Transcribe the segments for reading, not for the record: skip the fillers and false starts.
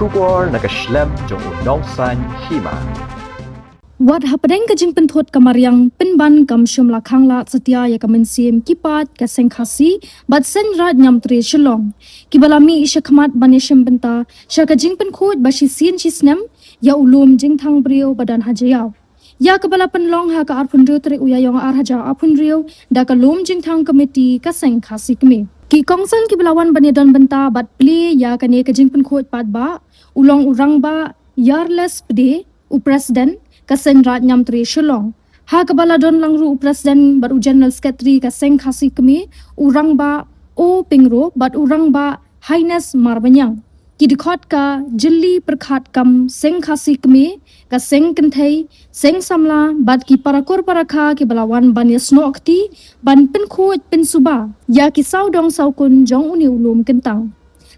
Shukor nakaslem jong unongsan hima. Wat hapadeng kajing penthot kamariang penban kam shumla khangla setia ya kamen sim kipat ka sengkhasi bat sen rat nyam tri shalong kibalami ishakmat banishim benta sha kajing penkhot bashi sin chisnem ya ulum jing thang brio badan hajayaw ya kabala penlong ha ka arpun rio tri uyayong ar haja apun rio da ka lum jing thang committee ka sengkhasi kme ki kongsan kibalawan banidon benta bat pli ya kane kajing penkhot pat ba ulong urang ba yarles pde u president Kaseng rat nyam tri shalong ha kabala don langru presiden baru general secretary kaseng khasi kemi urang ba o pingro bat urang ba highness marbanyang ki dikhot ka jilli prakhat kam seng khasi kemi kaseng kenthai seng samla bat ki parakor parakha ki balawan ban yasno akti ban pen khoj pen suba ya ki saudong saukun jong uni ulum kentang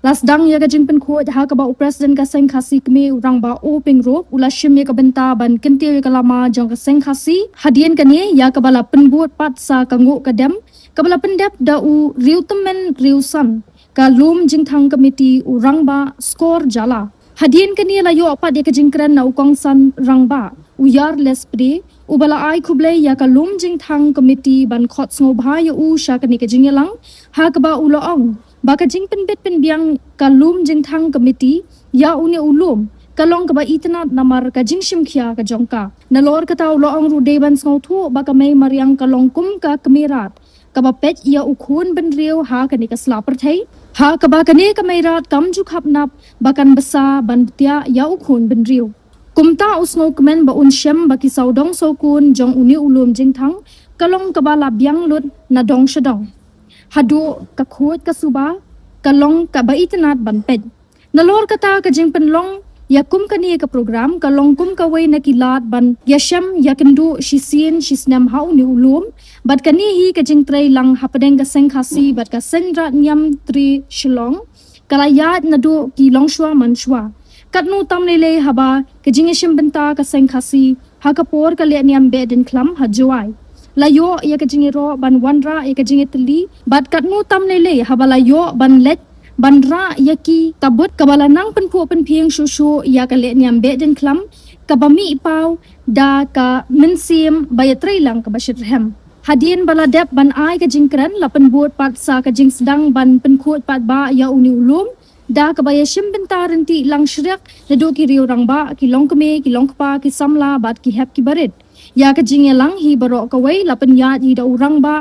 Las dang ya gajing penkhot ha ka ba presiden ka seng khasi kme urang ba o pingro ulashim ya ka benta ban kentiu ya ka lama jong ka seng khasi hadien kane ya ka bala penbuat pat sa kango kadam ka bala pendap da u riutemen riusan ka lum jing thang committee urang ba skor jala hadien kane la yo pat ya ka jingkran na ukongsan rang ba uyar lespre ubala ai khuble ya ka lum jing thang committee ban khot sngo bha ya u sha ka ni ka jingyalang ha ka ba uloong Baka jing penbet penbiang kalum jing thang committee ya une ulum kalong ka ba itna namar ka jing shimkhia ka jongka nalor ka taw loong ru deban sngo thu baka may mariang kalong kum ka kamirat ka ba pet ya ukhun ben riu ha ka ni ka slapper thai ha ka ba ka ne ka may rat kam ju khap nap bakan basa ban tia ya ukhun ben riu kumta usngo kmen ba unshem baki saudong sokun jong uni ulum jing thang kalong ka ba labyang lut na dong shadong Hadu ka khot ka suba kalong ka baitanat banped nalor kata ka jing penlong yakum kani ka program kalong kum ka way nakilat ban yasham yakendu shisien shisnam hau ni ulum bat kani hi ka jing tray lang hapadeng ka seng khasi bat ka sendra nyam tri shilong kalayat nadu ki longshwa manshwa katnu tamlele haba ka jing yasham benta ka seng khasi hakapor ka le niam beden klam hajuai layo ya ka jingiro ban wanra ya ka jingetli bat katnu tamlele habala yo ban let banra yaki tabut kabala nang penpu penpieng shushu ya ka le niam beden klam kabami ipau da ka mensim bayatrai lang ka bashirham hadien bala dep ban ai ka jingkran lapan buat pat sa ka jing sedang ban penkhot pat ba ya uni ulum da ka bayashim bentarenti lang shriak ledo ki riu rang ba ki longkme ki longkpa ki samla bat ki hep ki barit ya ka jingelang hi baro ka wei lapan ya di da urang ba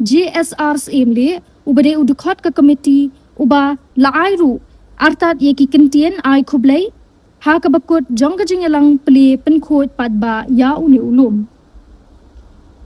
JSRs emle ubade udukhat ka committee uba la airu artat ye ki kentien ai khublei ha ka bakut jong ka jingelang ple penkhot pat ba ya uni ulum